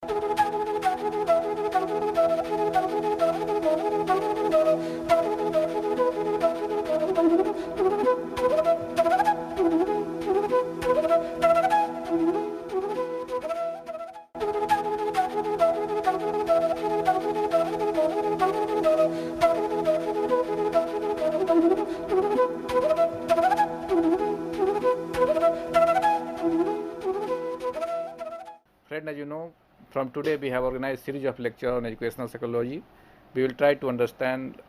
Friend, as you know, from today we have organized series of lectures on educational psychology. We will try to understand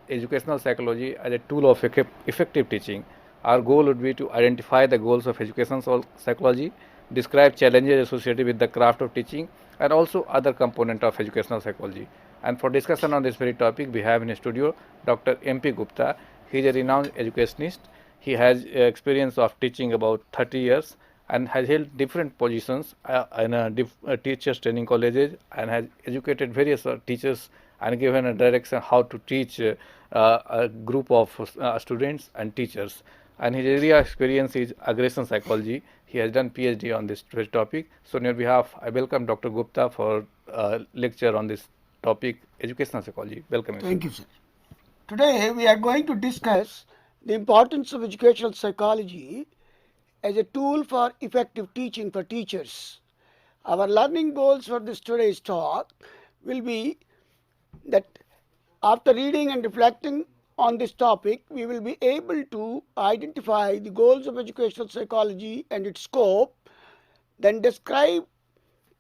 educational psychology as a tool of effective teaching. Our goal would be to identify the goals of educational psychology, describe challenges associated with the craft of teaching, and also other component of educational psychology. And for discussion on this very topic, we have in studio Dr. M.P. Gupta. He is a renowned educationist. He has experience of teaching about 30 years and has held different positions in teachers training colleges and has educated various teachers and given a direction how to teach a group of students and teachers. And his area of experience is aggression psychology. He has done PhD on this topic. So on your behalf, I welcome Dr. Gupta for lecture on this topic, educational psychology. Welcome. Thank you, sir. Today we are going to discuss the importance of educational psychology as a tool for effective teaching for teachers. Our learning goals for this today's talk will be that after reading and reflecting on this topic, we will be able to identify the goals of educational psychology and its scope, then describe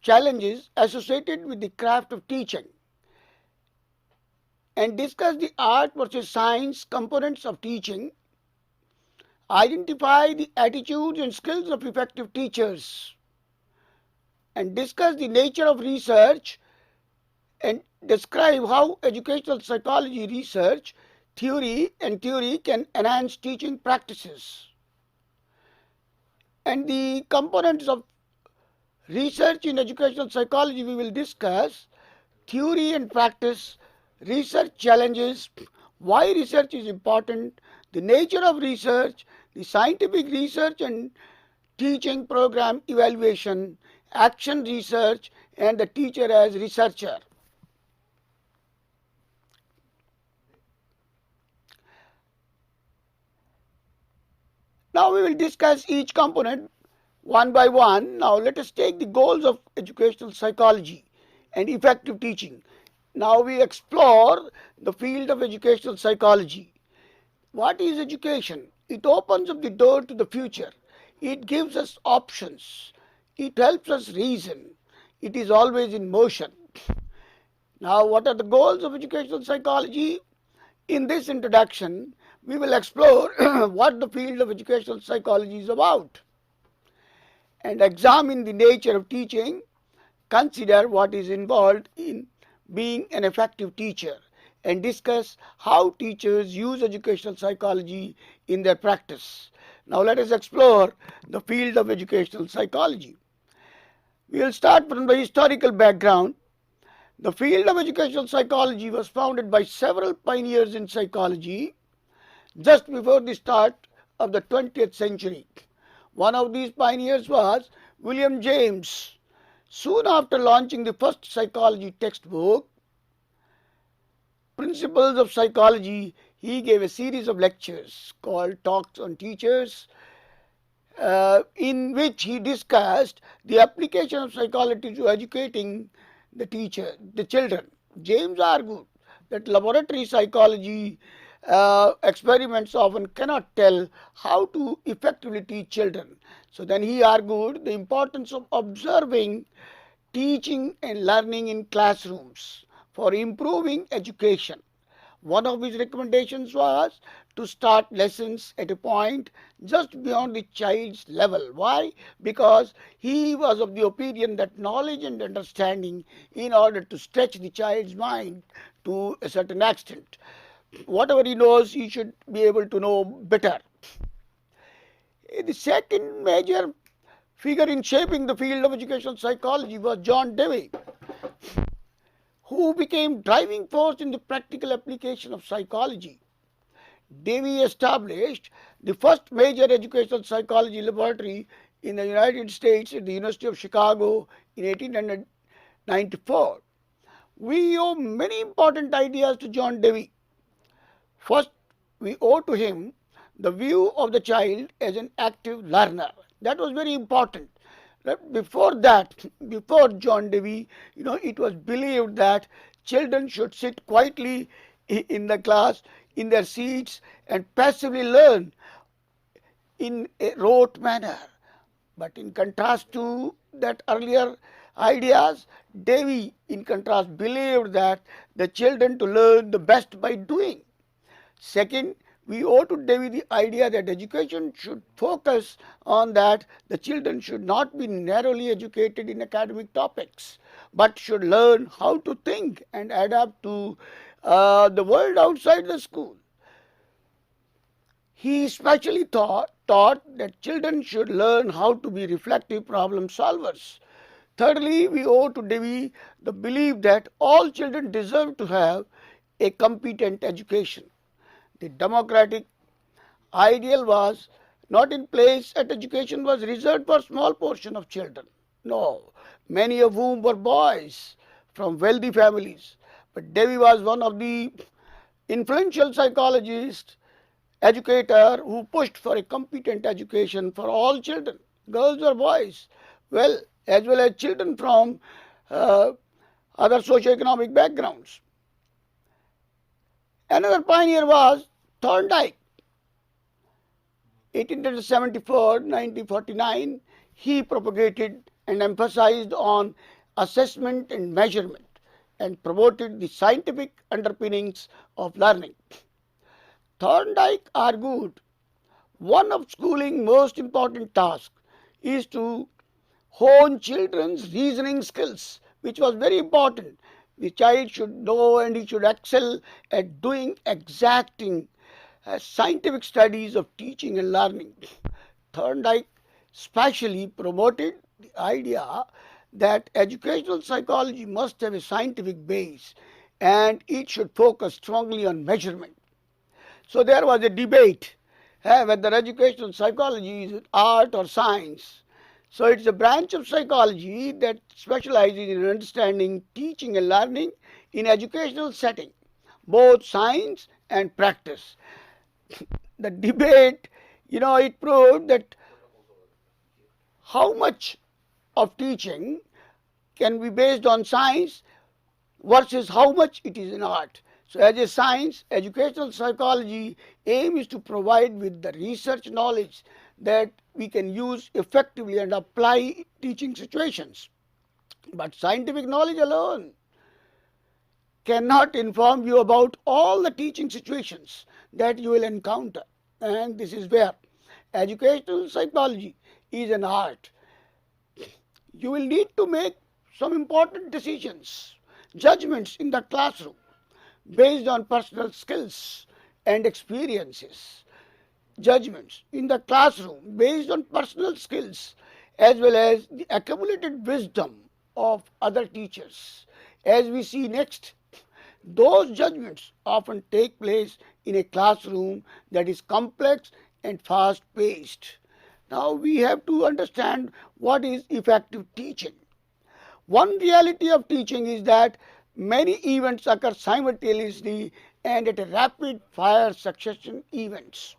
challenges associated with the craft of teaching, and discuss the art versus science components of teaching, identify the attitudes and skills of effective teachers, and discuss the nature of research and describe how educational psychology research, theory can enhance teaching practices. And the components of research in educational psychology we will discuss: theory and practice, research challenges, why research is important, the nature of research, the scientific research and teaching program evaluation, action research, and the teacher as researcher. Now we will discuss each component one by one. Now let us take the goals of educational psychology and effective teaching. Now we explore the field of educational psychology. What is education? It opens up the door to the future. It gives us options. It helps us reason. It is always in motion. Now, what are the goals of educational psychology? In this introduction, we will explore what the field of educational psychology is about and examine the nature of teaching, consider what is involved in being an effective teacher, and discuss how teachers use educational psychology in their practice. Now let us explore the field of educational psychology. We will start from the historical background. The field of educational psychology was founded by several pioneers in psychology just before the start of the 20th century. One of these pioneers was William James. Soon after launching the first psychology textbook, Principles of Psychology, he gave a series of lectures called Talks on Teachers, in which he discussed the application of psychology to educating the children. James argued that laboratory psychology experiments often cannot tell how to effectively teach children. So then he argued the importance of observing, teaching and learning in classrooms for improving education. One of his recommendations was to start lessons at a point just beyond the child's level. Why? Because he was of the opinion that knowledge and understanding, in order to stretch the child's mind to a certain extent, whatever he knows, he should be able to know better. The second major figure in shaping the field of educational psychology was John Dewey, who became driving force in the practical application of psychology. Dewey established the first major educational psychology laboratory in the United States at the University of Chicago in 1899 94. We owe many important ideas to John Dewey. First, we owe to him the view of the child as an active learner. That was very important. Before that, before John Dewey, it was believed that children should sit quietly in the class, in their seats, and passively learn in a rote manner. But in contrast to that earlier ideas, Dewey, in contrast, believed that the children to learn the best by doing. Second, we owe to Dewey the idea that education should focus on that the children should not be narrowly educated in academic topics, but should learn how to think and adapt to the world outside the school. He especially taught that children should learn how to be reflective problem solvers. Thirdly, we owe to Dewey the belief that all children deserve to have a competent education. The democratic ideal was not in place that education was reserved for a small portion of children. No, many of whom were boys from wealthy families. But Dewey was one of the influential psychologists, educator who pushed for a competent education for all children, girls or boys, as well as children from other socioeconomic backgrounds. Another pioneer was Thorndike. 1874-1949, he propagated and emphasized on assessment and measurement and promoted the scientific underpinnings of learning. Thorndike argued one of schooling's most important tasks is to hone children's reasoning skills, which was very important. The child should know and he should excel at doing exacting scientific studies of teaching and learning. Thorndike specially promoted the idea that educational psychology must have a scientific base and it should focus strongly on measurement. So there was a debate whether educational psychology is art or science. So it's a branch of psychology that specializes in understanding, teaching and learning in educational setting, both science and practice. The debate, it proved that how much of teaching can be based on science versus how much it is in art. So as a science, educational psychology aim is to provide with the research knowledge that we can use effectively and apply teaching situations. But scientific knowledge alone cannot inform you about all the teaching situations that you will encounter. And this is where educational psychology is an art. You will need to make some important decisions, judgments in the classroom based on personal skills and experiences. Judgments in the classroom based on personal skills as well as the accumulated wisdom of other teachers. As we see next, those judgments often take place in a classroom that is complex and fast-paced. Now we have to understand what is effective teaching. One reality of teaching is that many events occur simultaneously and at a rapid fire succession events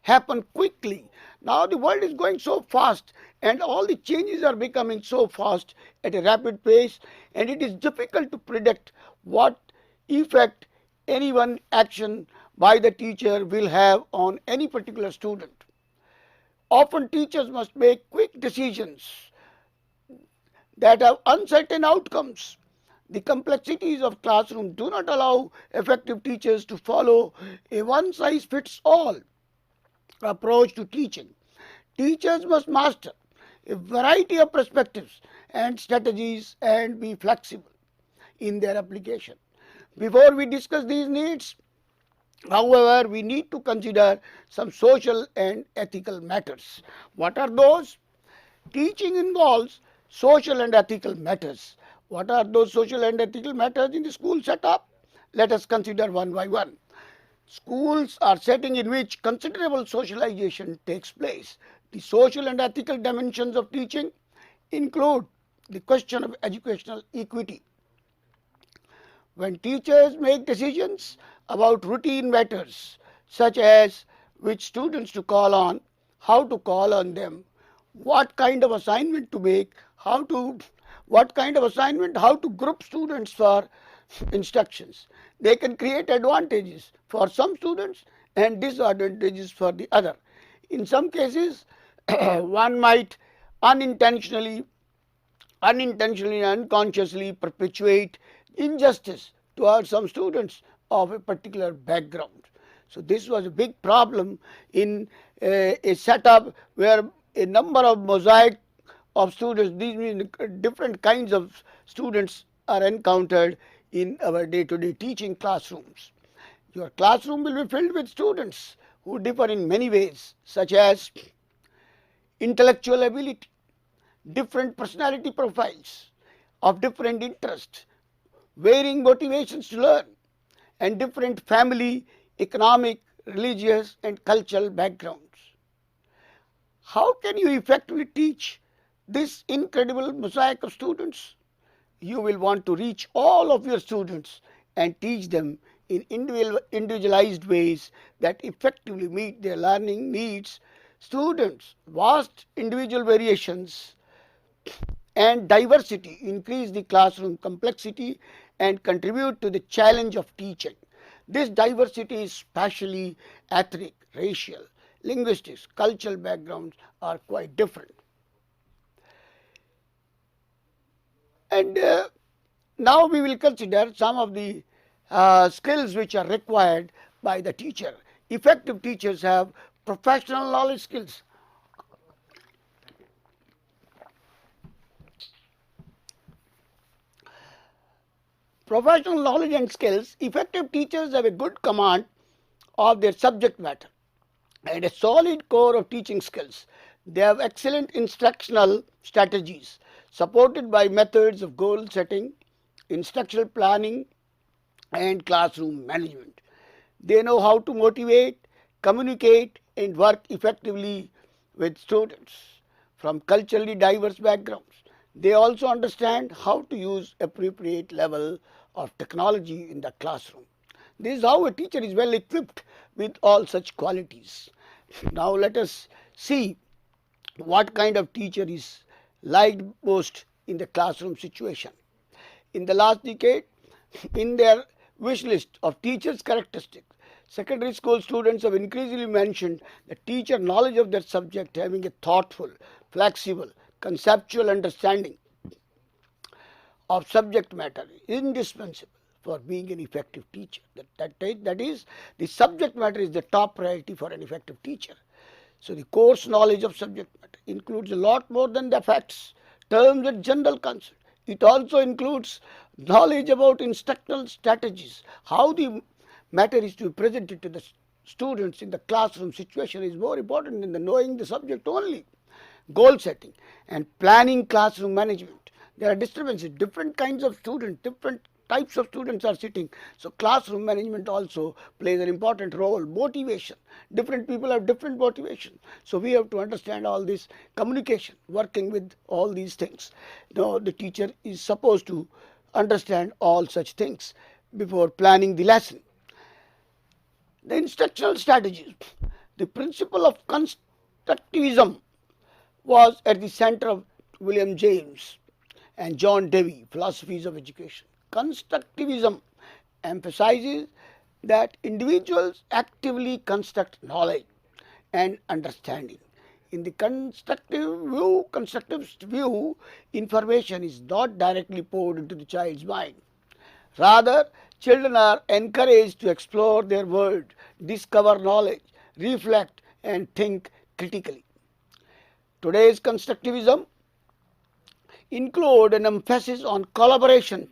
happen quickly. Now the world is going so fast and all the changes are becoming so fast at a rapid pace, and it is difficult to predict what effect any one action by the teacher will have on any particular student. Often teachers must make quick decisions that have uncertain outcomes. The complexities of classroom do not allow effective teachers to follow a one-size-fits-all approach to teaching. Teachers must master a variety of perspectives and strategies and be flexible in their application. Before we discuss these needs, however, we need to consider some social and ethical matters. What are those? Teaching involves social and ethical matters. What are those social and ethical matters in the school setup? Let us consider one by one. Schools are setting in which considerable socialization takes place. The social and ethical dimensions of teaching include the question of educational equity. When teachers make decisions about routine matters such as which students to call on, how to call on them, what kind of assignment to make, how to group students for instructions, they can create advantages for some students and disadvantages for the other. In some cases, one might unintentionally and unconsciously perpetuate injustice towards some students of a particular background. So this was a big problem in a setup where a number of mosaic of students, these mean different kinds of students are encountered in our day-to-day teaching classrooms. Your classroom will be filled with students who differ in many ways, such as intellectual ability, different personality profiles, of different interests, varying motivations to learn, and different family, economic, religious, and cultural backgrounds. How can you effectively teach this incredible mosaic of students? You will want to reach all of your students and teach them in individualized ways that effectively meet their learning needs. Students' vast individual variations and diversity increase the classroom complexity and contribute to the challenge of teaching. This diversity is spatially, ethnic, racial, linguistics, cultural backgrounds are quite different. And now we will consider some of the skills which are required by the teacher. Effective teachers have professional knowledge skills. Professional knowledge and skills, effective teachers have a good command of their subject matter and a solid core of teaching skills. They have excellent instructional strategies supported by methods of goal setting, instructional planning, and classroom management. They know how to motivate, communicate, and work effectively with students from culturally diverse backgrounds. They also understand how to use appropriate level of technology in the classroom. This is how a teacher is well equipped with all such qualities. Now let us see what kind of teacher is liked most in the classroom situation. In the last decade, in their wish list of teachers' characteristics, secondary school students have increasingly mentioned the teacher knowledge of their subject, having a thoughtful, flexible, conceptual understanding of subject matter is indispensable for being an effective teacher. That is, the subject matter is the top priority for an effective teacher. So the course knowledge of subject matter includes a lot more than the facts, terms, and general concept. It also includes knowledge about instructional strategies. How the matter is to be presented to the students in the classroom situation is more important than the knowing the subject only. Goal setting and planning classroom management. There are disturbances, different kinds of students, different types of students are sitting. So classroom management also plays an important role. Motivation, different people have different motivation. So we have to understand all this. Communication, working with all these things. Now the teacher is supposed to understand all such things before planning the lesson. The instructional strategies. The principle of constructivism was at the center of William James and John Dewey philosophies of education. Constructivism emphasizes that individuals actively construct knowledge and understanding. In the constructivist view, information is not directly poured into the child's mind. Rather, children are encouraged to explore their world, discover knowledge, reflect, and think critically. Today's constructivism include an emphasis on collaboration,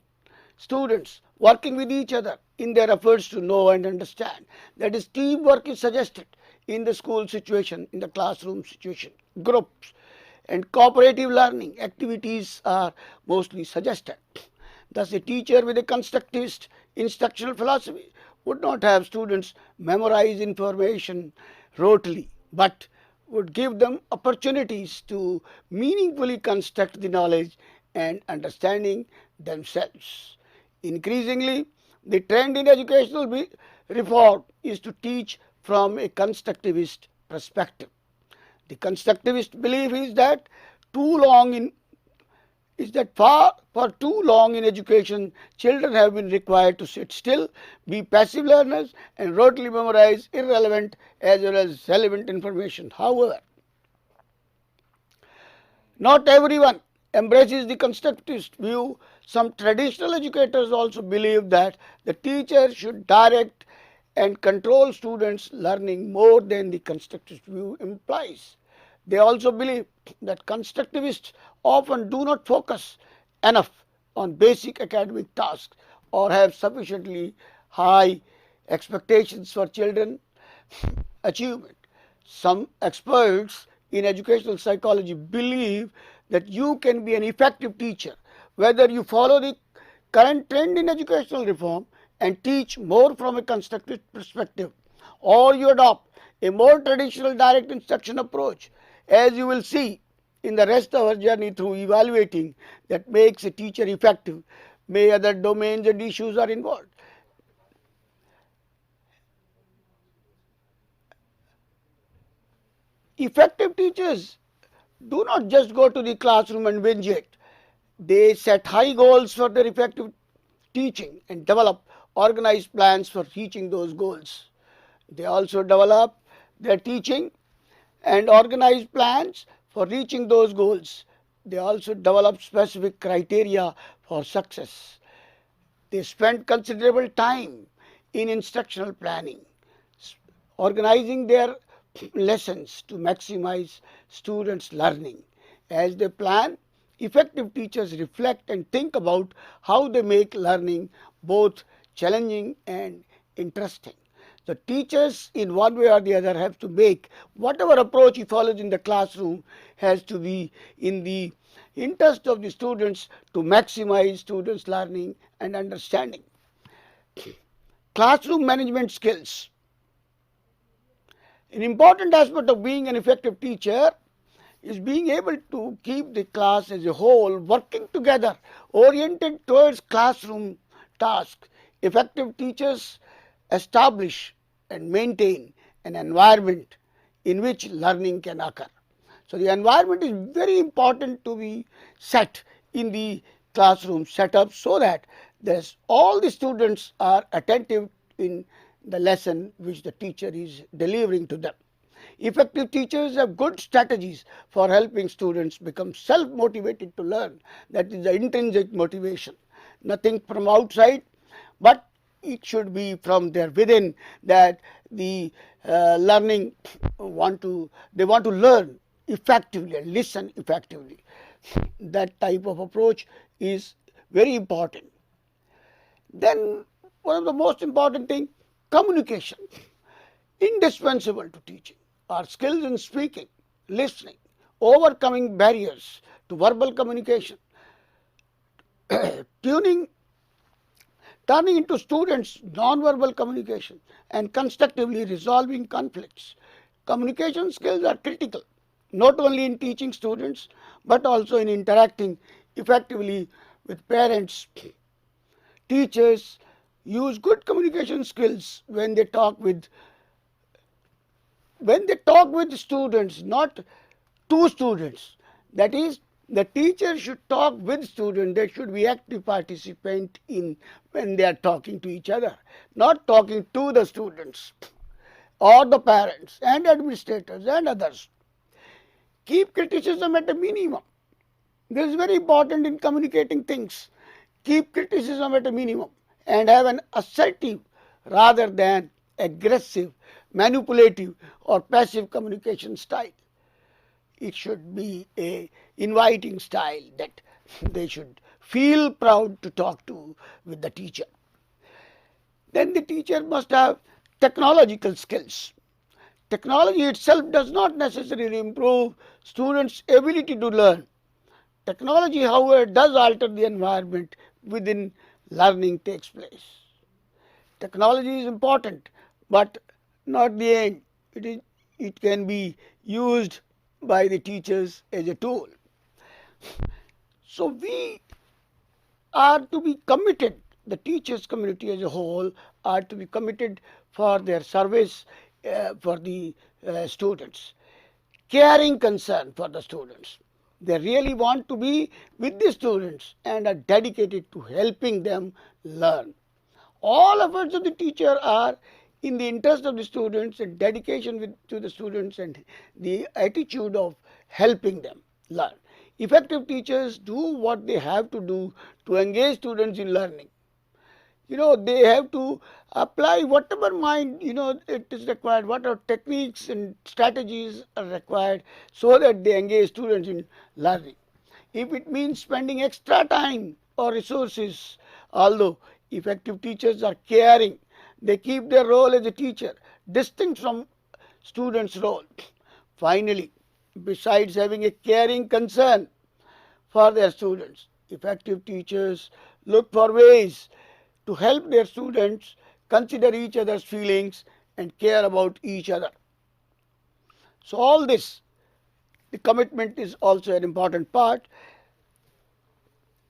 students working with each other in their efforts to know and understand. That is, teamwork is suggested in the school situation, in the classroom situation. Groups and cooperative learning activities are mostly suggested. Thus, a teacher with a constructivist instructional philosophy would not have students memorize information rotely, but would give them opportunities to meaningfully construct the knowledge and understanding themselves. Increasingly, the trend in educational reform is to teach from a constructivist perspective. The constructivist belief is that too long in for too long in education, children have been required to sit still, be passive learners, and rotely memorize irrelevant as well as relevant information. However, not everyone embraces the constructivist view. Some traditional educators also believe that the teacher should direct and control students' learning more than the constructivist view implies. They also believe that constructivists often do not focus enough on basic academic tasks or have sufficiently high expectations for children achievement. Some experts in educational psychology believe that you can be an effective teacher whether you follow the current trend in educational reform and teach more from a constructive perspective, or you adopt a more traditional direct instruction approach. As you will see in the rest of our journey through evaluating that makes a teacher effective, may other domains and issues are involved. Effective teachers do not just go to the classroom and wing it. They set high goals for their effective teaching and develop organized plans for reaching those goals. They also develop their teaching and organized plans for reaching those goals. They also develop specific criteria for success. They spend considerable time in instructional planning, organizing their lessons to maximize students' learning. As they plan, effective teachers reflect and think about how they make learning both challenging and interesting. The teachers, in one way or the other, have to make whatever approach he follows in the classroom has to be in the interest of the students to maximize students' learning and understanding. Classroom management skills. An important aspect of being an effective teacher is being able to keep the class as a whole working together, oriented towards classroom tasks. Effective teachers establish and maintain an environment in which learning can occur. So the environment is very important to be set in the classroom setup so that all the students are attentive in the lesson which the teacher is delivering to them. Effective teachers have good strategies for helping students become self-motivated to learn. That is the intrinsic motivation. Nothing from outside, but it should be from their within that the learning they want to learn effectively and listen effectively. That type of approach is very important. Then one of the most important thing, communication, indispensable to teaching, are skills in speaking, listening, overcoming barriers to verbal communication, turning into students non-verbal communication, and constructively resolving conflicts. Communication skills are critical, not only in teaching students, but also in interacting effectively with parents. Teachers use good communication skills when they talk with students, not to students. That is, the teacher should talk with students. They should be active participant in when they are talking to each other, not talking to the students or the parents and administrators and others. Keep criticism at a minimum. This is very important in communicating things. Keep criticism at a minimum and have an assertive rather than aggressive, manipulative or passive communication style. It should be an inviting style that they should feel proud to talk to with the teacher. Then the teacher must have technological skills. Technology itself does not necessarily improve students' ability to learn. Technology, however, does alter the environment within learning takes place. Technology is important, but not the end. It can be used by the teachers as a tool. So we are to be committed, the teachers community as a whole are to be committed for their service for the students, caring concern for the students. They really want to be with the students and are dedicated to helping them learn. All efforts of the teacher are in the interest of the students and dedication to the students and the attitude of helping them learn. Effective teachers do what they have to do to engage students in learning. They have to apply whatever mind it is required, whatever techniques and strategies are required, so that they engage students in learning. If it means spending extra time or resources, although effective teachers are caring, they keep their role as a teacher distinct from students' role. Finally, besides having a caring concern for their students, effective teachers look for ways to help their students consider each other's feelings and care about each other. So all this, the commitment is also an important part.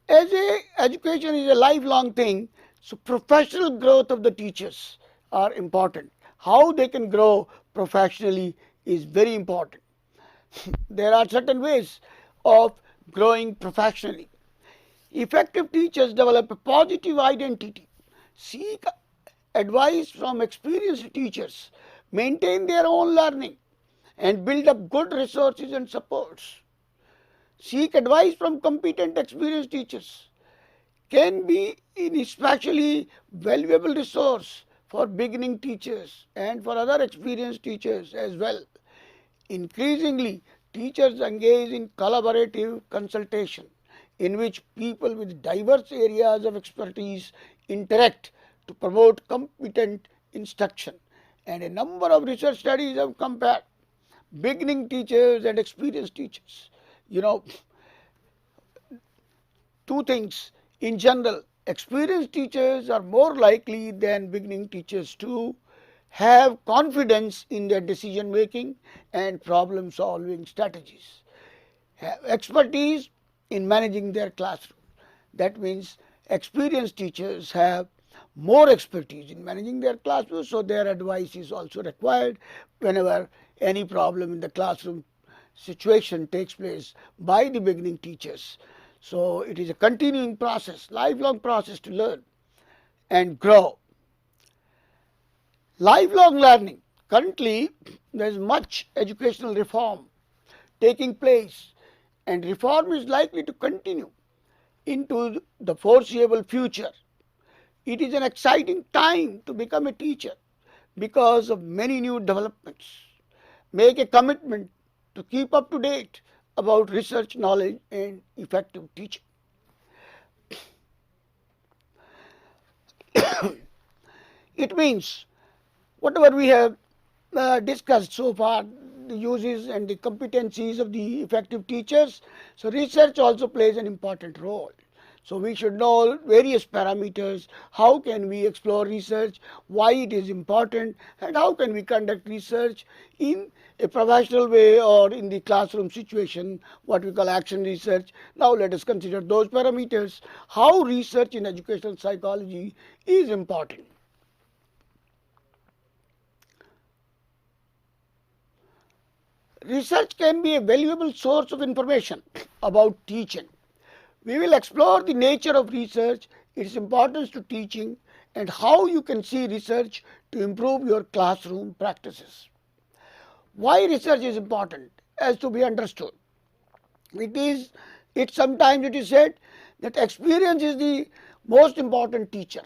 Education is a lifelong thing, so professional growth of the teachers are important. How they can grow professionally is very important. There are certain ways of growing professionally. Effective teachers develop a positive identity, seek advice from experienced teachers, maintain their own learning, and build up good resources and supports. Seek advice from competent, experienced teachers can be an especially valuable resource for beginning teachers and for other experienced teachers as well. Increasingly, teachers engage in collaborative consultation, in which people with diverse areas of expertise interact to promote competent instruction. And a number of research studies have compared beginning teachers and experienced teachers. Two things. In general, experienced teachers are more likely than beginning teachers to have confidence in their decision making and problem solving strategies, have expertise in managing their classroom. That means experienced teachers have more expertise in managing their classroom, so their advice is also required whenever any problem in the classroom situation takes place by the beginning teachers. So it is a continuing process, lifelong process to learn and grow. Lifelong learning. Currently, there is much educational reform taking place, and reform is likely to continue into the foreseeable future. It is an exciting time to become a teacher because of many new developments. Make a commitment to keep up to date about research knowledge and effective teaching. It means whatever we have discussed so far, the uses and the competencies of the effective teachers, so research also plays an important role. So we should know various parameters, how can we explore research, why it is important, and how can we conduct research in a professional way or in the classroom situation, what we call action research. Now let us consider those parameters, how research in educational psychology is important. Research can be a valuable source of information about teaching. We will explore the nature of research, its importance to teaching, and how you can see research to improve your classroom practices. Why research is important as to be understood. Sometimes it is said that experience is the most important teacher.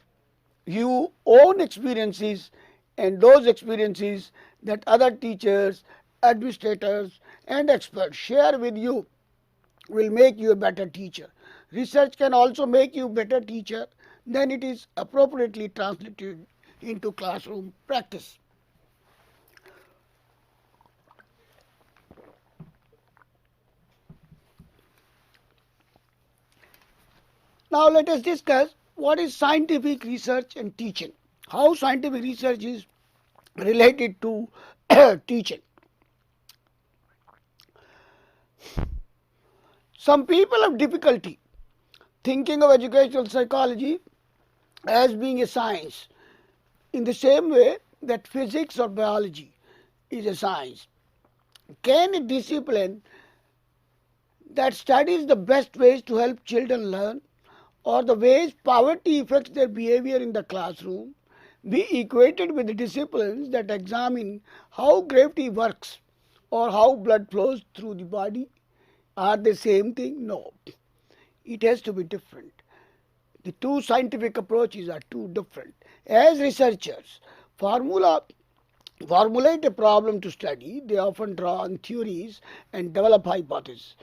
You own experiences, and those experiences that other teachers, administrators, and experts share with you will make you a better teacher. Research can also make you a better teacher then it is appropriately translated into classroom practice. Now let us discuss what is scientific research and teaching. How scientific research is related to teaching. Some people have difficulty thinking of educational psychology as being a science in the same way that physics or biology is a science. Can a discipline that studies the best ways to help children learn or the ways poverty affects their behavior in the classroom be equated with the disciplines that examine how gravity works or how blood flows through the body? Are they same thing? No. It has to be different. The two scientific approaches are too different. As researchers formulate a problem to study, they often draw on theories and develop hypotheses.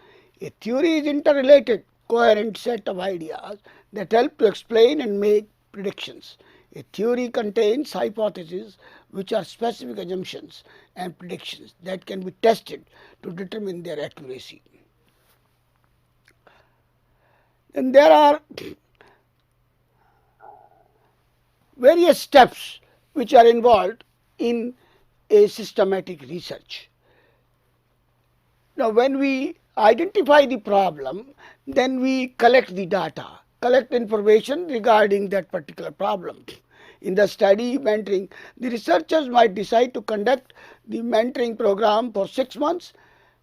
A theory is interrelated, coherent set of ideas that help to explain and make predictions. A theory contains hypotheses which are specific assumptions and predictions that can be tested to determine their accuracy. And there are various steps which are involved in a systematic research. Now, when we identify the problem, then we collect the data, collect information regarding that particular problem. In the study mentoring, the researchers might decide to conduct the mentoring program for 6 months.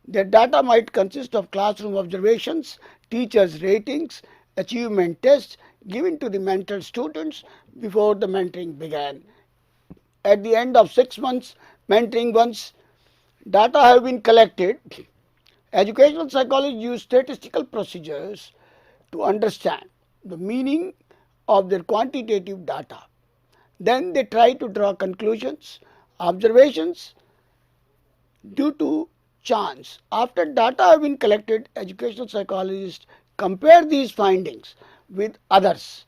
Their data might consist of classroom observations, teachers' ratings, achievement tests given to the mentored students before the mentoring began. At the end of 6 months mentoring, once data have been collected, educational psychologists use statistical procedures to understand the meaning of their quantitative data. Then they try to draw conclusions, observations due to chance. After data have been collected, educational psychologists compare these findings with others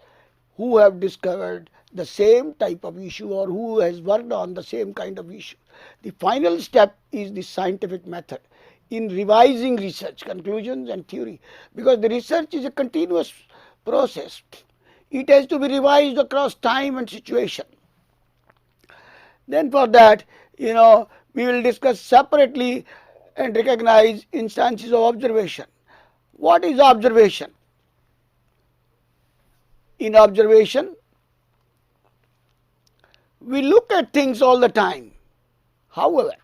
who have discovered the same type of issue or who has worked on the same kind of issue. The final step is the scientific method in revising research conclusions and theory, because the research is a continuous process. It has to be revised across time and situation. Then for that, we will discuss separately and recognize instances of observation. What is observation? In observation, we look at things all the time. However,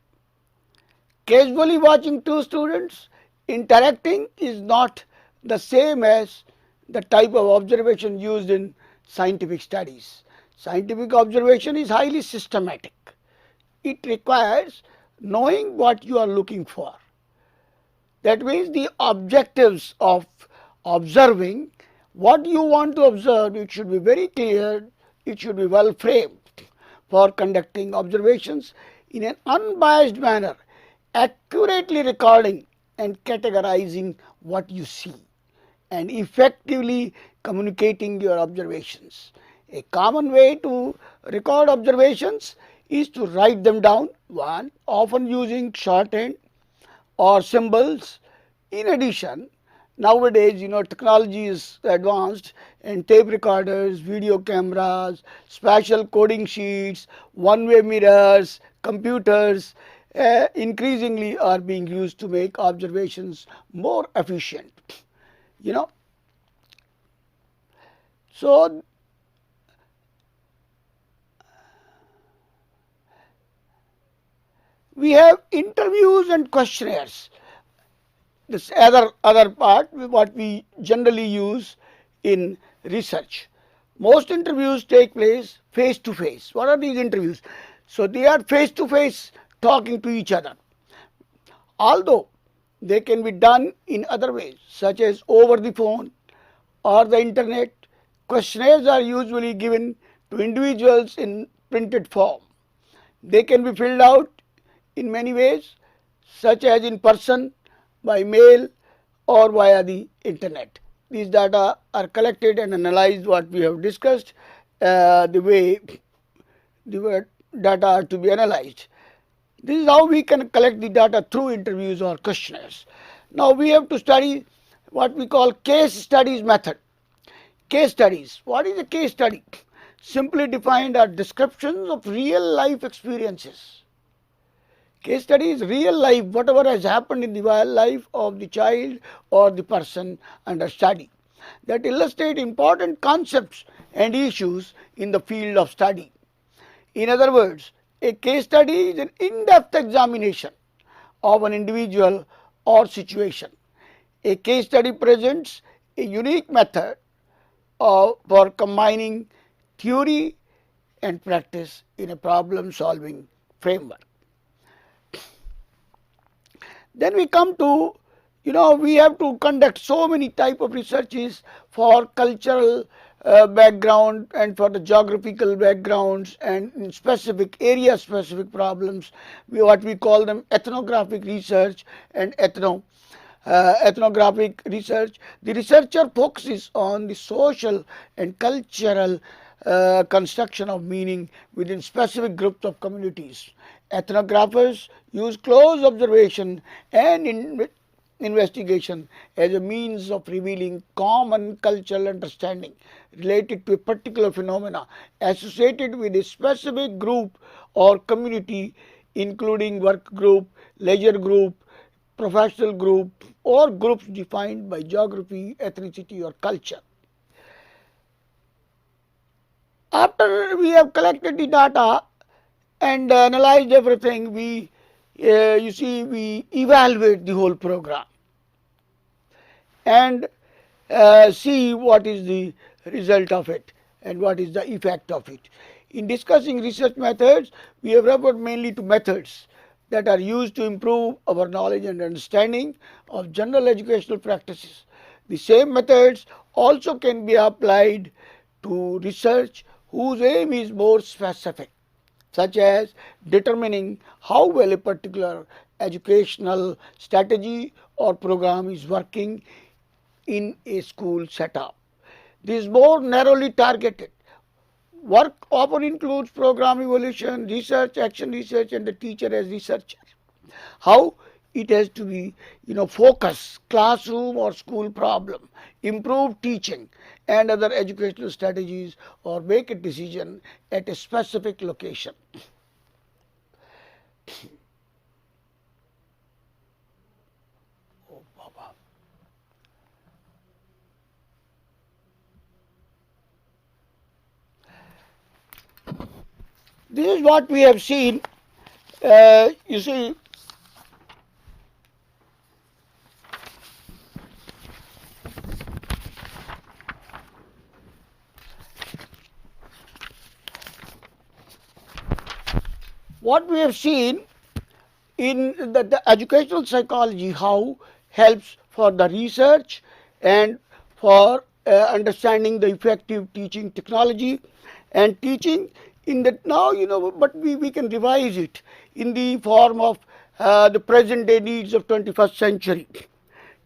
casually watching two students interacting is not the same as the type of observation used in scientific studies. Scientific observation is highly systematic. It requires knowing what you are looking for. That means the objectives of observing, what you want to observe, it should be very clear, it should be well framed. For conducting observations in an unbiased manner, accurately recording and categorizing what you see, and effectively communicating your observations. A common way to record observations is to write them down, one, often using shorthand or symbols. In addition, nowadays, technology is advanced, and tape recorders, video cameras, special coding sheets, one-way mirrors, computers increasingly are being used to make observations more efficient. So we have interviews and questionnaires. This other part, what we generally use in research. Most interviews take place face to face. What are these interviews? So they are face to face talking to each other. Although they can be done in other ways, such as over the phone or the internet, questionnaires are usually given to individuals in printed form. They can be filled out in many ways, such as in person, by mail, or via the internet. These data are collected and analyzed, what we have discussed, the way data are to be analyzed. This is how we can collect the data through interviews or questionnaires. Now we have to study what we call case studies method. Case studies. What is a case study? Simply defined are descriptions of real life experiences. Case study is real life, whatever has happened in the life of the child or the person under study. that illustrate important concepts and issues in the field of study. In other words, a case study is an in-depth examination of an individual or situation. A case study presents a unique method for combining theory and practice in a problem-solving framework. Then we come to, we have to conduct so many type of researches for cultural background and for the geographical backgrounds and in specific area specific problems, what we call them ethnographic research and ethnographic research. The researcher focuses on the social and cultural construction of meaning within specific groups of communities. Ethnographers use close observation and investigation as a means of revealing common cultural understanding related to a particular phenomena associated with a specific group or community, including work group, leisure group, professional group, or groups defined by geography, ethnicity, or culture. After we have collected the data and analyzed everything, we evaluate the whole program and see what is the result of it and what is the effect of it. In discussing research methods, we have referred mainly to methods that are used to improve our knowledge and understanding of general educational practices. The same methods also can be applied to research whose aim is more specific, such as determining how well a particular educational strategy or program is working in a school setup. This is more narrowly targeted. Work often includes program evaluation, research, action research, and the teacher as researcher. How it has to be, focus, classroom or school problem, improve teaching and other educational strategies, or make a decision at a specific location. This is what we have seen. You see, what we have seen in the educational psychology, how helps for the research and for understanding the effective teaching technology and teaching in that now, but we can revise it in the form of the present day needs of 21st century.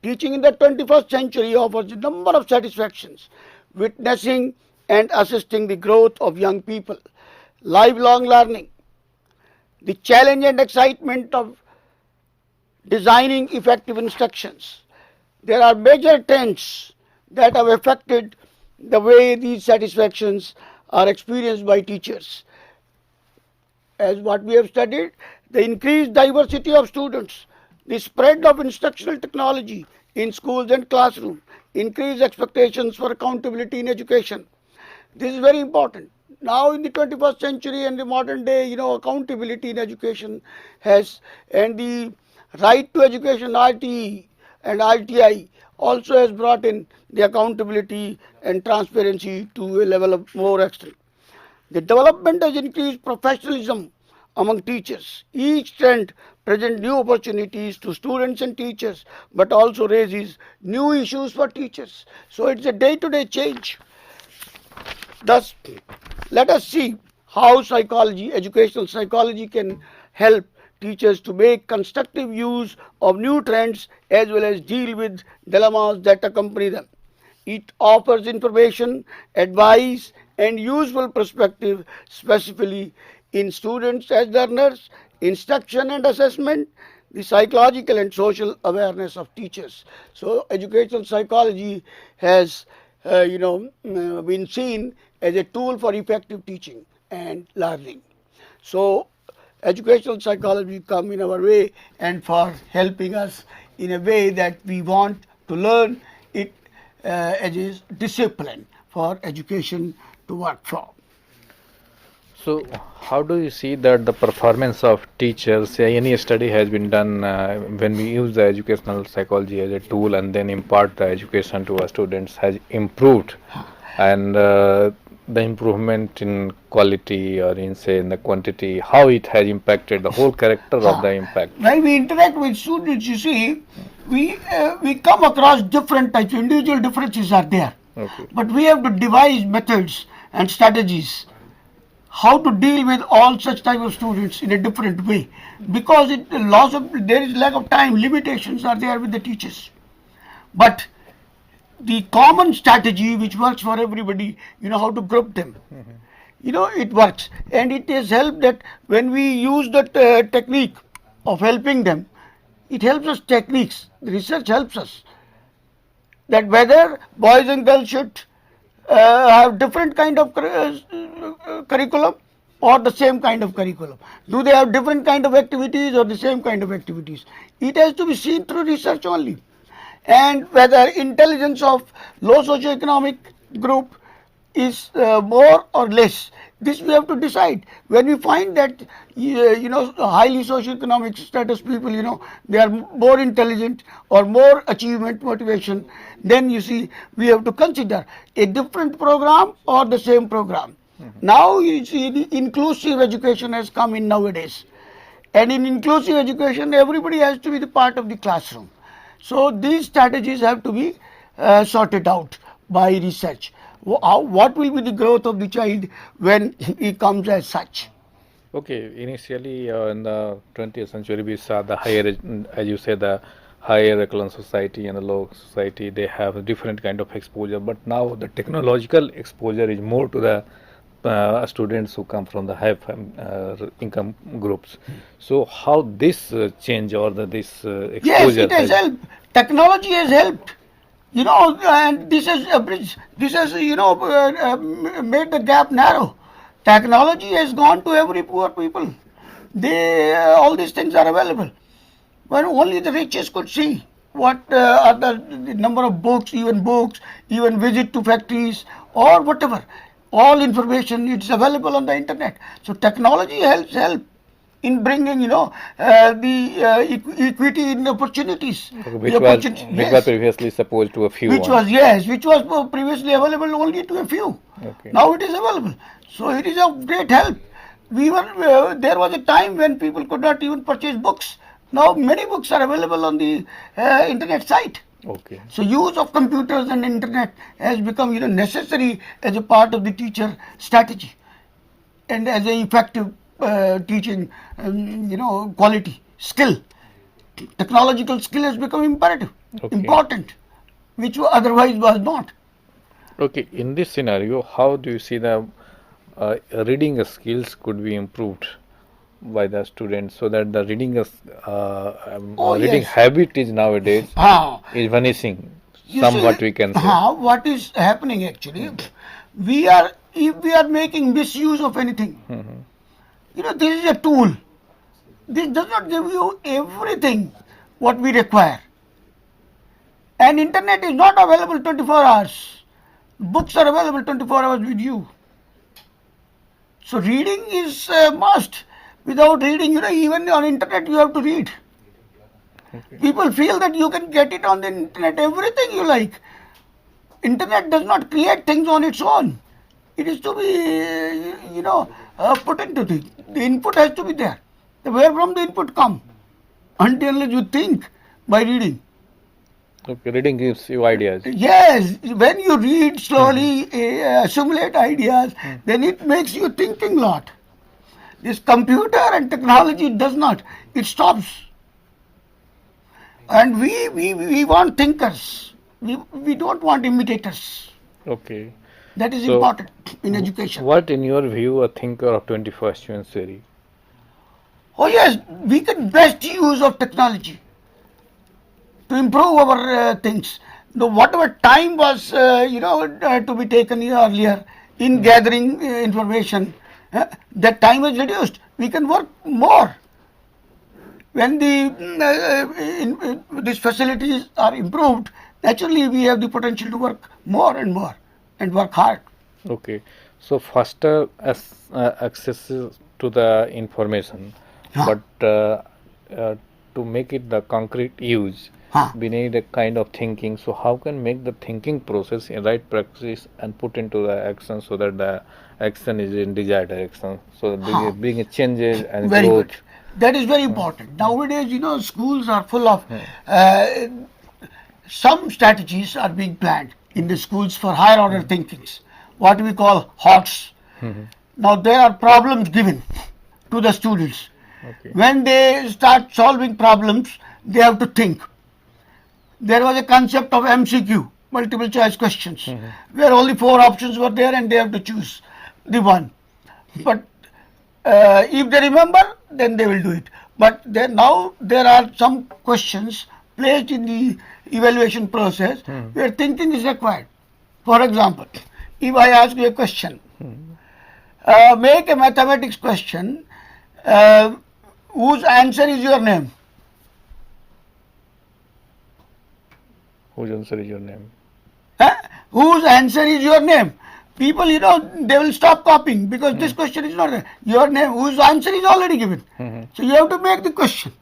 Teaching in the 21st century offers a number of satisfactions, witnessing and assisting the growth of young people, lifelong learning, the challenge and excitement of designing effective instructions. There are major trends that have affected the way these satisfactions are experienced by teachers. As what we have studied, the increased diversity of students, the spread of instructional technology in schools and classrooms, increased expectations for accountability in education. This is very important. Now in the 21st century and the modern day, accountability in education has, and the right to education, RTE and RTI also has brought in the accountability and transparency to a level of more extreme. The development has increased professionalism among teachers. Each trend presents new opportunities to students and teachers, but also raises new issues for teachers. So it's a day-to-day change. Thus, let us see how psychology, educational psychology, can help teachers to make constructive use of new trends as well as deal with dilemmas that accompany them. It offers information, advice, and useful perspective, specifically in students as learners, instruction and assessment, the psychological and social awareness of teachers. So, educational psychology has, been seen as a tool for effective teaching and learning. So, educational psychology come in our way and for helping us in a way that we want to learn it as a discipline for education to work from. So, how do you see that the performance of teachers? Any study has been done when we use the educational psychology as a tool and then impart the education to our students has improved, and the improvement in quality or in say in the quantity, how it has impacted the whole character of the impact. When we interact with students, you see, we come across different types. Individual differences are there, Okay. but we have to devise methods and strategies how to deal with all such type of students in a different way, because there is lack of time, limitations are there with the teachers. But the common strategy which works for everybody, how to group them. It works, and it has helped that when we use that technique of helping them, it helps us techniques. The research helps us that whether boys and girls should have different kind of curriculum or the same kind of curriculum. Do they have different kind of activities or the same kind of activities? It has to be seen through research only. And whether intelligence of low socioeconomic group is more or less, this we have to decide. When we find that highly socioeconomic status people, they are more intelligent or more achievement motivation, then you see we have to consider a different program or the same program. Now you see the inclusive education has come in nowadays, and in inclusive education everybody has to be the part of the classroom. So these strategies have to be sorted out by research. What will be the growth of the child when he comes as such? Okay, initially in the 20th century we saw the higher, as you say, the higher echelon society and the low society, they have different kind of exposure, but now the technological exposure is more to the students who come from the high income groups. So how this change or this exposure? Yes, it has helped. Technology has helped. And this has a bridge. This has made the gap narrow. Technology has gone to every poor people. All these things are available. But only the richest could see what are the number of books, even visit to factories or whatever. All information is available on the internet. So technology helps in bringing the equity in opportunities. Which was previously supposed to a few. Which was previously available only to a few. Okay. Now it is available. So it is of great help. There was a time when people could not even purchase books. Now many books are available on the internet site. Okay. So use of computers and internet has become necessary as a part of the teacher strategy and as an effective teaching quality skill. Technological skill has become imperative, important, which otherwise was not. Okay, in this scenario, how do you see the reading skills could be improved by the students so that the reading reading habit is nowadays is vanishing somewhat, we can say. What is happening actually, if we are making misuse of anything, this is a tool. This does not give you everything what we require. And internet is not available 24 hours. Books are available 24 hours with you. So reading is a must. Without reading, even on internet you have to read. Okay. People feel that you can get it on the internet, everything you like. Internet does not create things on its own. It is to be, put into the input has to be there. Where from the input come? Until you think by reading. Okay, reading gives you ideas. Yes, when you read slowly, assimilate ideas, then it makes you thinking a lot. This computer and technology does not. It stops. And we want thinkers. We don't want imitators. Okay. That is important in education. What, in your view, a thinker of 21st century? Oh yes, we can best use of technology to improve our things. Whatever time was, to be taken earlier in gathering information, that time is reduced. We can work more. When these facilities are improved, naturally we have the potential to work more and more and work hard. Okay, so faster access to the information, Huh. but uh, to make it the concrete use, Huh. we need a kind of thinking. So how can make the thinking process in right practice and put into the action so that the action is in desired direction, so that Huh. bring a changes and Very growth. good. That is very important. Nowadays, schools are full of uh, some strategies are being planned in the schools for higher order thinkings, what we call HOTS. Now there are problems given to the students. Okay. When they start solving problems, they have to think. There was a concept of MCQ, multiple choice questions, where only 4 options were there and they have to choose the one. But if they remember, then they will do it. But now there are some questions placed in the evaluation process where thinking is required. For example, if I ask you a question, make a mathematics question whose answer is your name. Whose answer is your name? Huh? Whose answer is your name? People, they will stop copying because this question is not there. Your name, whose answer is already given. So you have to make the question.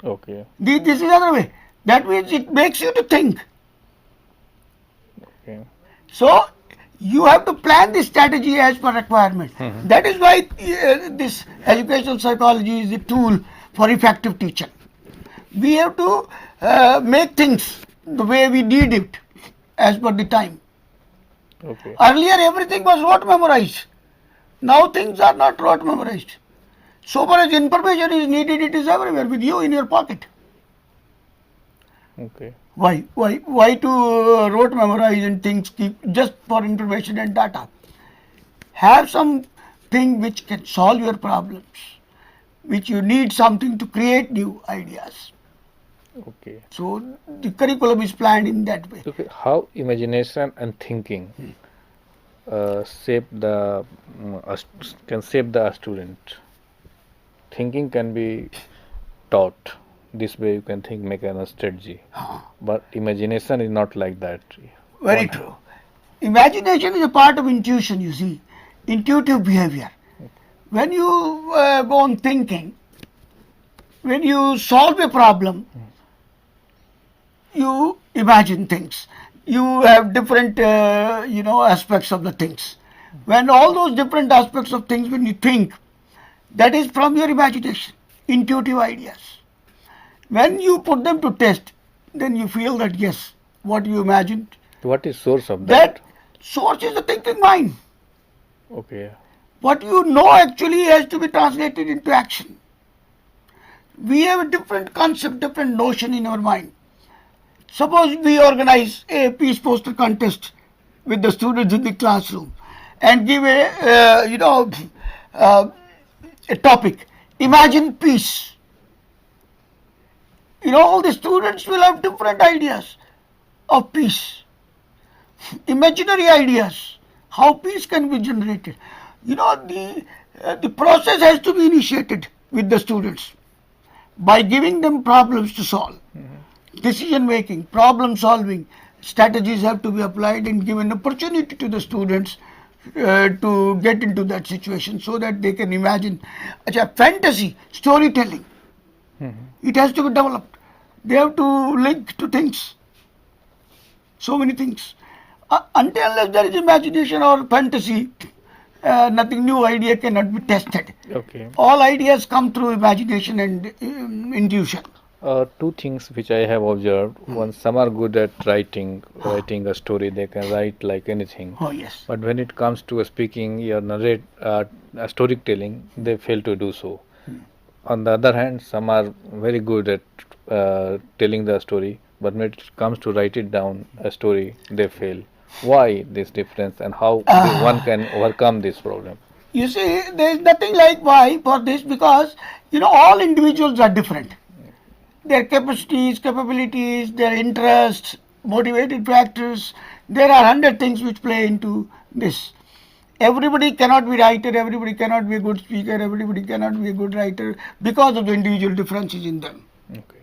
Okay. This is another way. That means it makes you to think. Okay. So you have to plan the strategy as per requirement. That is why this educational psychology is a tool for effective teaching. We have to make things the way we need it as per the time. Okay. Earlier everything was rote memorized. Now things are not rote memorized. So far as information is needed, it is everywhere with you in your pocket. Okay. Why to rote memorize and things keep just for information and data? Have something which can solve your problems, which you need something to create new ideas. Okay. So the curriculum is planned in that way. Okay. How imagination and thinking shape the can shape the student? Thinking can be taught. This way you can think, make a strategy. But imagination is not like that. Very true. Imagination is a part of intuition, you see, intuitive behavior. When you go on thinking, when you solve a problem, you imagine things. You have different, aspects of the things. When all those different aspects of things, when you think, that is from your imagination, intuitive ideas. When you put them to test, then you feel that yes, what you imagined. What is source of That source is the thinking mind. Okay. What you know actually has to be translated into action. We have a different concept, different notion in our mind. Suppose we organize a peace poster contest with the students in the classroom and give a topic. Imagine peace. All the students will have different ideas of peace. Imaginary ideas, how peace can be generated. The process has to be initiated with the students by giving them problems to solve. Decision making, problem solving, strategies have to be applied and given opportunity to the students to get into that situation so that they can imagine. Fantasy, storytelling, it has to be developed. They have to link to things, so many things. Until unless there is imagination or fantasy, nothing new idea cannot be tested. Okay. All ideas come through imagination and intuition. Two things which I have observed. One, some are good at writing a story. They can write like anything. Oh yes. But when it comes to speaking or storytelling, they fail to do so. On the other hand, some are very good at telling the story, but when it comes to write it down a story, they fail. Why this difference, and how one can overcome this problem? You see, there is nothing like why for this because all individuals are different. Their capacities, capabilities, their interests, motivated factors. There are 100 things which play into this. Everybody cannot be writer, everybody cannot be a good speaker, everybody cannot be a good writer because of the individual differences in them. Okay.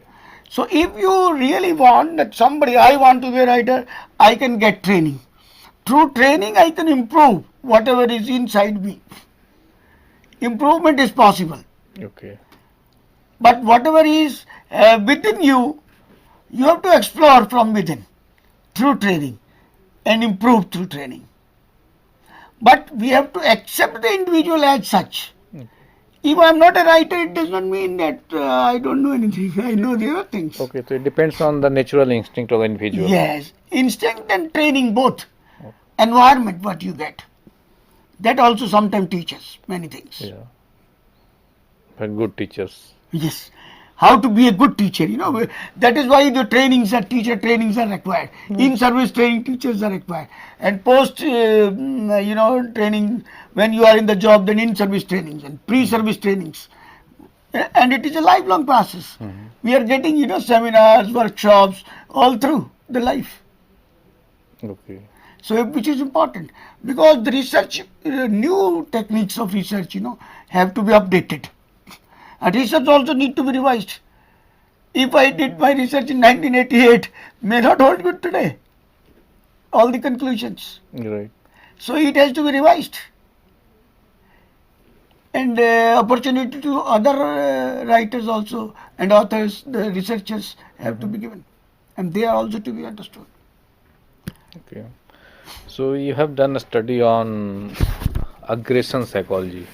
So if you really want that somebody, I want to be a writer, I can get training. Through training, I can improve whatever is inside me. Improvement is possible. Okay. But whatever is within you, you have to explore from within through training and improve through training. But we have to accept the individual as such. If I am not a writer, it does not mean that I don't know anything. I know the other things. Okay, so it depends on the natural instinct of the individual. Yes, instinct and training both. Environment, what you get. That also sometimes teaches many things. Yeah. But good teachers. Yes. How to be a good teacher, that is why the trainings are, teacher trainings are required. In-service training teachers are required. And post, training, when you are in the job, then in-service trainings and pre-service trainings. And it is a lifelong process. We are getting, seminars, workshops, all through the life. Okay. So, which is important. Because the research, new techniques of research, have to be updated. And research also need to be revised. If I did my research in 1988, may not hold good today. All the conclusions. Right. So it has to be revised. And opportunity to other writers also and authors, the researchers have to be given. And they are also to be understood. Okay. So you have done a study on aggression psychology.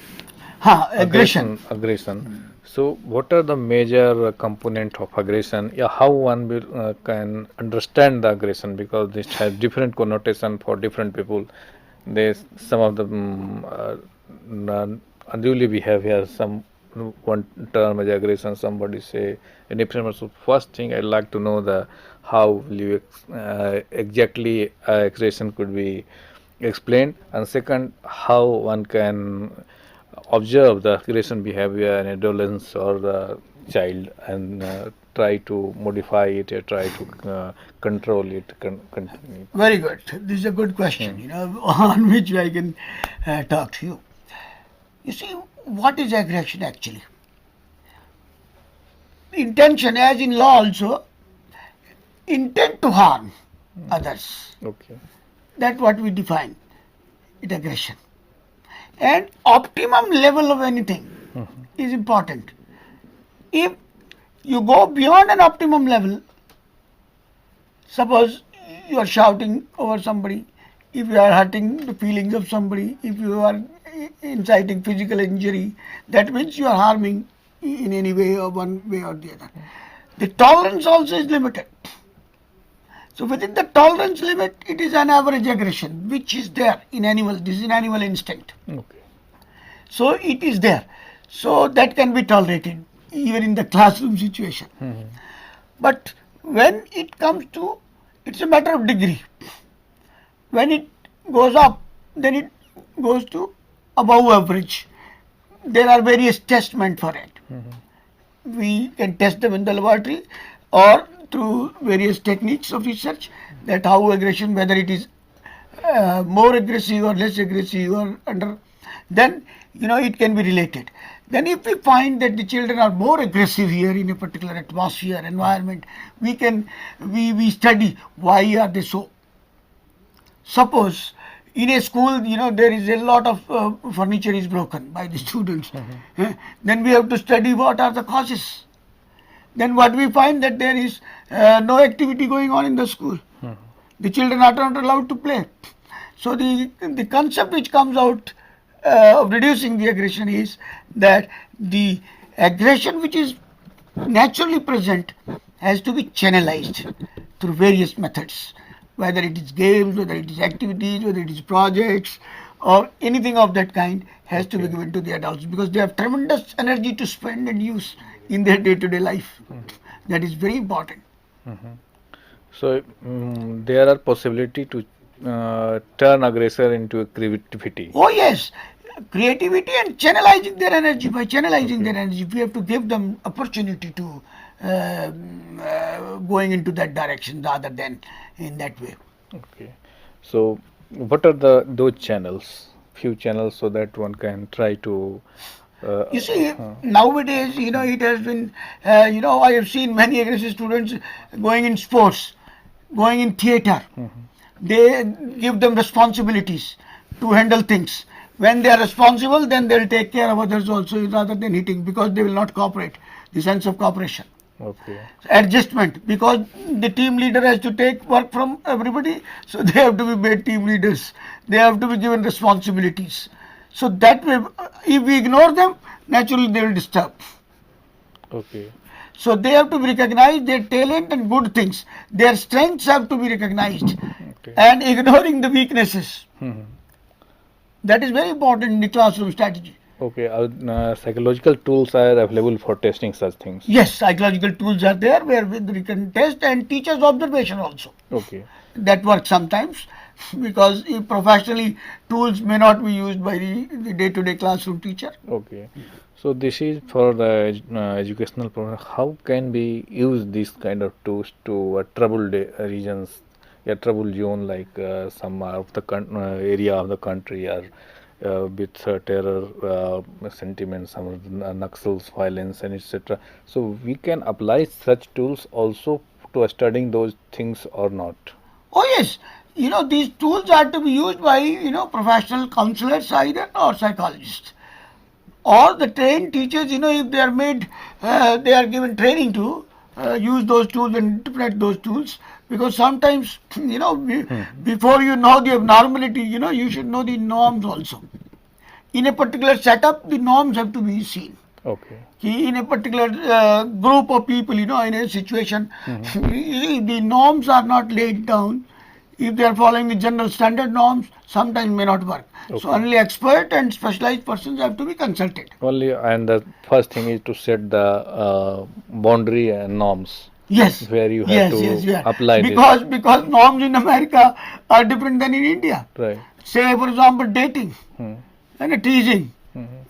Aggression. Aggression. So, what are the major component of aggression? Yeah, how one will, can understand the aggression, because this has different connotation for different people. There's some of them unduly behave here. Some one term as aggression. Somebody say in different. So, first thing I'd like to know the how will you exactly aggression could be explained, and second, how one can observe the aggression behavior in adolescence or the child and try to modify it or try to control it. Very good. This is a good question, on which I can talk to you. You see, what is aggression actually? Intention, as in law also, intent to harm others. Okay. That's what we define it, aggression. And optimum level of anything is important. If you go beyond an optimum level, suppose you are shouting over somebody, if you are hurting the feelings of somebody, if you are inciting physical injury, that means you are harming in any way or one way or the other. The tolerance also is limited. So within the tolerance limit, it is an average aggression, which is there in animals. This is an animal instinct. Okay. So it is there. So that can be tolerated even in the classroom situation. But when it comes to, it's a matter of degree. When it goes up, then it goes to above average. There are various tests meant for it. We can test them in the laboratory or through various techniques of research, that how aggression, whether it is more aggressive or less aggressive or under, then it can be related. Then if we find that the children are more aggressive here in a particular atmosphere, environment, we study why are they so. Suppose in a school, there is a lot of furniture is broken by the students. Then we have to study what are the causes. Then what we find that there is no activity going on in the school. The children are not allowed to play. So the concept which comes out of reducing the aggression is that the aggression which is naturally present has to be channelized through various methods, whether it is games, whether it is activities, whether it is projects or anything of that kind has to be given to the adults, because they have tremendous energy to spend and use in their day-to-day life. That is very important. So there are possibility to turn aggressor into a creativity. Oh yes, creativity and channelizing their energy. By channelizing their energy, we have to give them opportunity to going into that direction rather than in that way. Okay. So what are those channels? Few channels so that one can try to You see, nowadays, it has been, I have seen many aggressive students going in sports, going in theater. They give them responsibilities to handle things. When they are responsible, then they'll take care of others also rather than hitting, because they will not cooperate. The sense of cooperation. Okay. Adjustment, because the team leader has to take work from everybody, so they have to be made team leaders. They have to be given responsibilities. So that way, if we ignore them, naturally they will disturb. Okay. So they have to be recognized, their talent and good things. Their strengths have to be recognized, Okay. and ignoring the weaknesses. Mhm. That is very important in the classroom strategy. Okay. Psychological tools are available for testing such things. Yes, psychological tools are there where we can test, and teachers' observation also. Okay. That works sometimes, because if professionally tools may not be used by the day-to-day classroom teacher. Okay. So this is for the educational program. How can we use these kind of tools to troubled regions, a troubled zone like some of the area of the country are with terror sentiments, some of the Naxals, violence, and etc. So we can apply such tools also to studying those things or not. Oh yes, these tools are to be used by professional counselors either, or psychologists, or the trained teachers. If they are made, they are given training to use those tools and interpret those tools, because sometimes before you know the abnormality, you should know the norms also. In a particular setup, the norms have to be seen. Okay. In a particular group of people, in a situation, if the norms are not laid down, if they are following the general standard norms, sometimes may not work. Okay. So only expert and specialized persons have to be consulted. Only, and the first thing is to set the boundary and norms. Yes. Where you have to apply because norms in America are different than in India. Right. Say, for example, dating and teasing.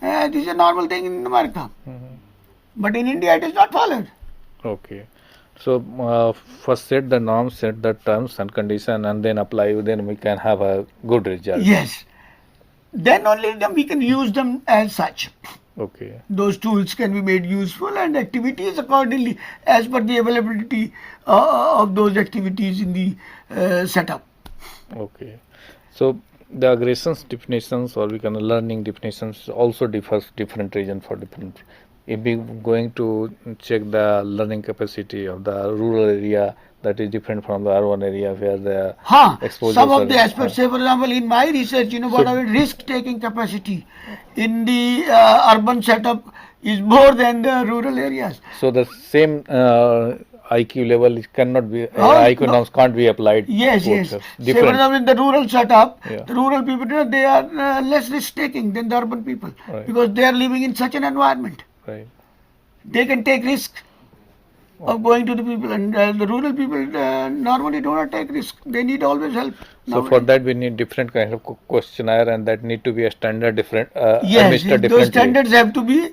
This is a normal thing in America. But in India, it is not followed. Okay. So first set the norms, set the terms and condition, and then apply. Then we can have a good result. Yes. Then only we can use them as such. Okay. Those tools can be made useful, and activities accordingly as per the availability of those activities in the setup. Okay. So the aggressions definitions, or we can learning definitions, also differs different region for different. If we going to check the learning capacity of the rural area, that is different from the urban area where the exposure. Some of the aspects, say for example, in my research, whatever risk-taking capacity in the urban setup is more than the rural areas. So the same IQ level cannot be, IQ norms can't be applied. Yes. Say for example, in the rural setup, the rural people, they are less risk-taking than the urban people, because they are living in such an environment. Right. They can take risk of going to the people, and the rural people normally do not take risk. They need always help. So for that we need different kind of questionnaire, and that need to be a standard different. Yes, those standards have to be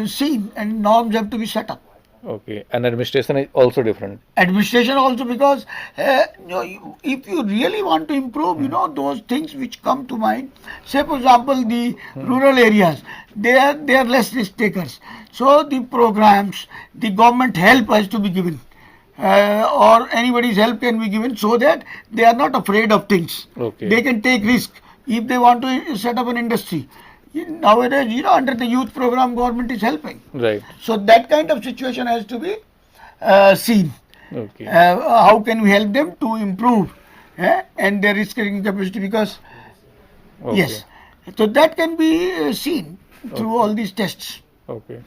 seen, and norms have to be set up. Okay, and administration is also different. Administration also, because if you really want to improve, those things which come to mind. Say for example, the rural areas, they are less risk takers. So the programs, the government help has to be given, or anybody's help can be given, so that they are not afraid of things. Okay. They can take risk if they want to set up an industry. Nowadays, under the youth program, government is helping. Right. So that kind of situation has to be seen. Okay. How can we help them to improve and their risk-taking capacity? Because yes, so that can be seen through all these tests. Okay.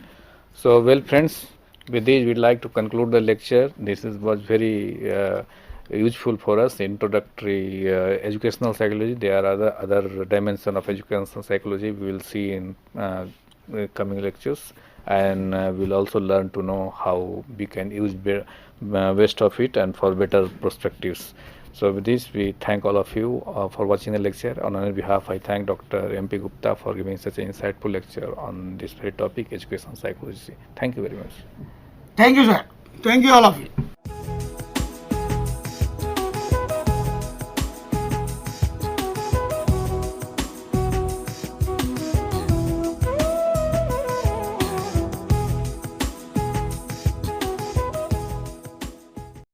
So well, friends, with this we'd like to conclude the lecture. This was very useful for us. Introductory educational psychology. There are other dimensions of educational psychology we will see in coming lectures, and we'll also learn to know how we can use best of it and for better perspectives. So with this, we thank all of you for watching the lecture. On our behalf, I thank Dr. M.P. Gupta for giving such an insightful lecture on this very topic, educational psychology. Thank you very much. Thank you, sir. Thank you, all of you.